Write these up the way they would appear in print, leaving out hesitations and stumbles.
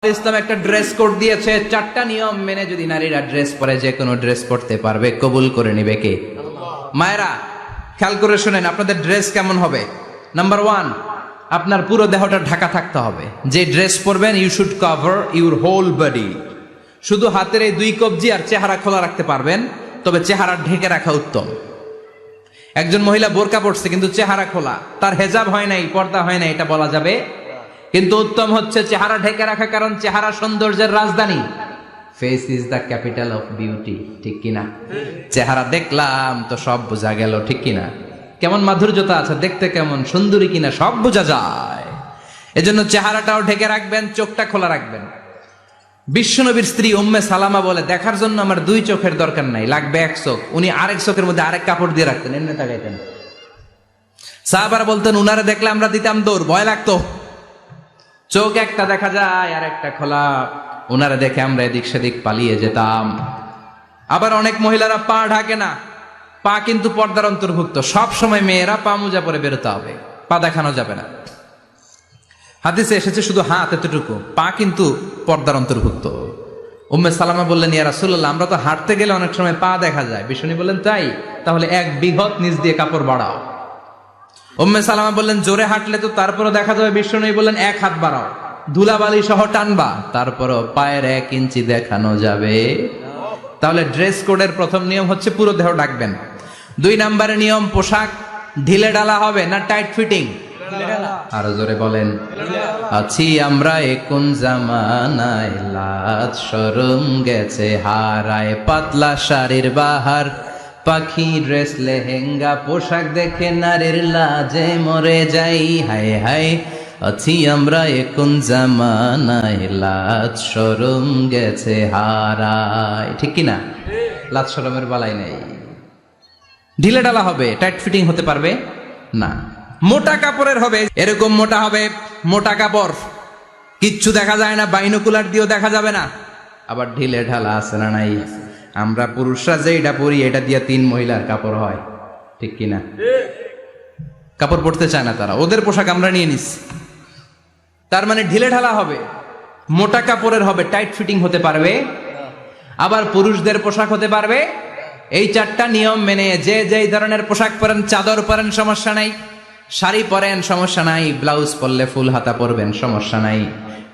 ইসলাম একটা dress code দিয়েছে, 4টা নিয়ম মেনে যদি নারীরা ড্রেস পরে যে কোনো ড্রেস পরতে পারবে, কবুল করে নিবে কে? মায়েরা খেয়াল করে শুনেন, আপনাদের ড্রেস কেমন হবে? নাম্বার 1, আপনার পুরো দেহটা ঢাকা থাকতে হবে। যে ড্রেস পরবেন, you should cover your whole body. শুধু হাতের এই 2 কবজি আর চেহারা খোলা রাখতে পারবেন, তবে চেহারা ঢেকে রাখা উত্তম। একজন মহিলা বোরকা পড়ছে কিন্তু চেহারা খোলা, তার হেজাব হয় নাই, পর্দা হয় নাই, এটা বলা যাবে? কিন্তু উত্তম হচ্ছে চেহারা ঢেকে রাখা, কারণ চেহারা সৌন্দর্যের রাজধানী। Face is the capital of beauty, ঠিক কিনা? চেহারা দেখলাম তো সব বোঝা গেল, ঠিক কিনা? কেমন মাধুর্যতা আছে, দেখতে কেমন সুন্দরী কিনা সব বোঝা যায়। এজন্য চেহারাটাও ঢেকে রাখবেন, চোখটা খোলা রাখবেন। বিশ্বনবীর স্ত্রী উম্মে সালামা বলে, দেখার জন্য আমার 2 চোখের দরকার নাই, লাগবে 1 চোখ। উনি আরেক চোখের মধ্যে আরেক কাপড় দিয়ে রাখতেন, এমনি তাকাইতেন। সাহাবারা বলতেন, উনারে দেখলে আমরা দিতাম দৌড়, ভয় লাগতো। চোখ একটা দেখা যায় আর একটা খোলা, ওনারা দেখে আমরা এদিক সেদিক পালিয়ে যেতাম। আবার অনেক মহিলারা পা ঢাকে না, পা কিন্তু পর্দার অন্তর্ভুক্ত। সব সময় মেয়েরা পা মোজা পরে বেরোতে হবে, পা দেখানো যাবে না। হাদিসে এসেছে শুধু হাত এতটুকু, পা কিন্তু পর্দার অন্তর্ভুক্ত। উম্মে সালামা বললেন, ইয়া রাসূলুল্লাহ, আমরা তো হাঁটতে গেলে অনেক সময় পা দেখা যায়। বিষ্ণু বললেন, তাই? তাহলে 1 বিঘত নিচ দিয়ে কাপড় বাড়াও। উম্মে সালামা বললেন, জোরে হাঁটলে তো তারপরও দেখা যাবে। বিষ্ণু বললেন, 1 হাত বাড়াও, ধুলাবালি সহ টানবা, তারপরও পায়ের 1 ইঞ্চি দেখানো যাবে। তাহলে ড্রেস কোডের প্রথম নিয়ম হচ্ছে পুরো দেহ ঢাকবেন। 2 নম্বরের নিয়ম, পোশাক ঢিলে ঢালা হবে না টাইট ফিটিং? আরো জোরে বলেন। আছি আমরা কোন জামানায়, লাজ শরম গেছে হারায়, পাতলা শাড়ির বাহার, পাখি ড্রেস লেহেঙ্গা, পোশাক দেখে নারীর লাজে মরে যাই। হায় হায়, আছি আমরা কোন জামানায়, লাজ শরম গেছে হারায়, ঠিক কিনা? লাজ শরমের বালাই নেই। ঢিলে ঢালা হবে, টাইট ফিটিং হতে পারবে না। মোটা কাপড়ের হবে, এরকম মোটা হবে, মোটা কাপড়, কিচ্ছু দেখা যায় না, বাইনোকুলার দিয়েও দেখা যাবে না। আবার ঢিলে ঢালা আছে না নাই? আমরা পুরুষরা যে এটা পরি, এটা দিয়ে 3 মহিলার কাপড় হয়, ঠিক কিনা? কাপড় পরতে চায় না তারা, ওদের পোশাক আমরা নিয়ে নিছি। তার মানে ঢিলে ঢালা হবে, মোটা কাপড়ের হবে, টাইট ফিটিং হতে পারবে। আবার পুরুষদের পোশাক হতে পারবে। এই 4টা নিয়ম মেনে যে যেই ধরনের পোশাক পরেন, চাদর পরেন সমস্যা নাই, শাড়ি পরেন সমস্যা নাই, ব্লাউজ পরলে ফুল হাতা পরবেন সমস্যা নাই,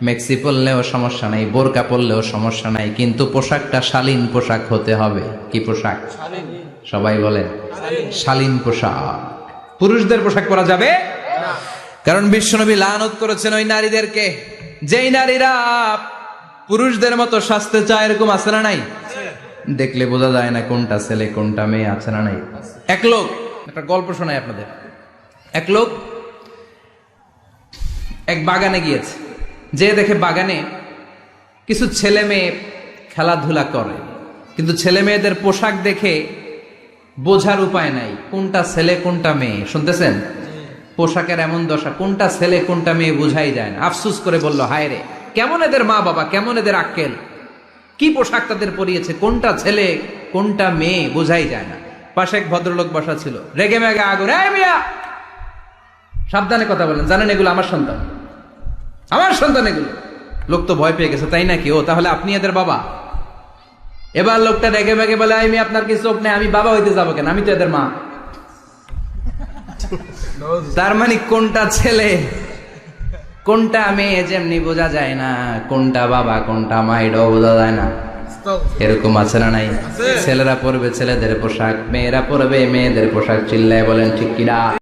মেক্সি পরলেও সমস্যা নাই, বোরকা পরলেও সমস্যা নাই, কিন্তু পোশাকটা শালীন পোশাক হতে হবে। কি পোশাক? সবাই বলেন, শালীন পোশাক। পুরুষদের পোশাক পরা যাবে না, কারণ বিশ্বনবী লানত করেছেন ওই নারীদেরকে, যেই নারীরা পুরুষদের মতো সাজতে চায়। এরকম আছে না নাই? দেখলে বোঝা যায় না কোনটা ছেলে কোনটা মেয়ে, আছে না নাই? এক লোক, একটা গল্প শোনাই আপনাদের। এক লোক এক বাগানে গিয়েছে, যে দেখে বাগানে কিছু ছেলে মেয়ে খেলাধুলা করে, কিন্তু ছেলে মেয়েদের পোশাক দেখে বোঝার উপায় নাই কোনটা ছেলে কোনটা মেয়ে। শুনতেছেন? পোশাকের এমন দশা, কোনটা ছেলে কোনটা মেয়ে বোঝাই যায় না। আফসুস করে বলল, হায় রে, কেমন এদের মা বাবা, কেমন এদের আক্কেল, কি পোশাক তাদের পরিয়েছে, কোনটা ছেলে কোনটা মেয়ে বোঝাই যায় না। পাশে এক ভদ্রলোক বসা ছিল, রেগে মেগে আগুন, এই মিয়া সাবধানে কথা বলেন, জানেন এগুলো আমার সন্তান, আমার সন্তান এগুলো। লোক তো ভয় পেয়ে গেছে, তাই নাকি? ও তাহলে আপনি এদের বাবা? এবার লোকটা রেগে মেগে বলে, আমি আপনার কি চোখ নেই, আমি বাবা হইতে যাবো কেন, আমি তো এদের মা। তার মানে কোনটা ছেলে কোনটা মেয়ে যেমনি বোঝা যায় না, কোনটা বাবা কোনটা মা এটাও বোঝা যায় না। এরকম আছে না নাই? ছেলেরা পরবে ছেলেদের পোশাক, মেয়েরা পরবে মেয়েদের পোশাক। চিল্লায় বলেন ঠিক কিনা?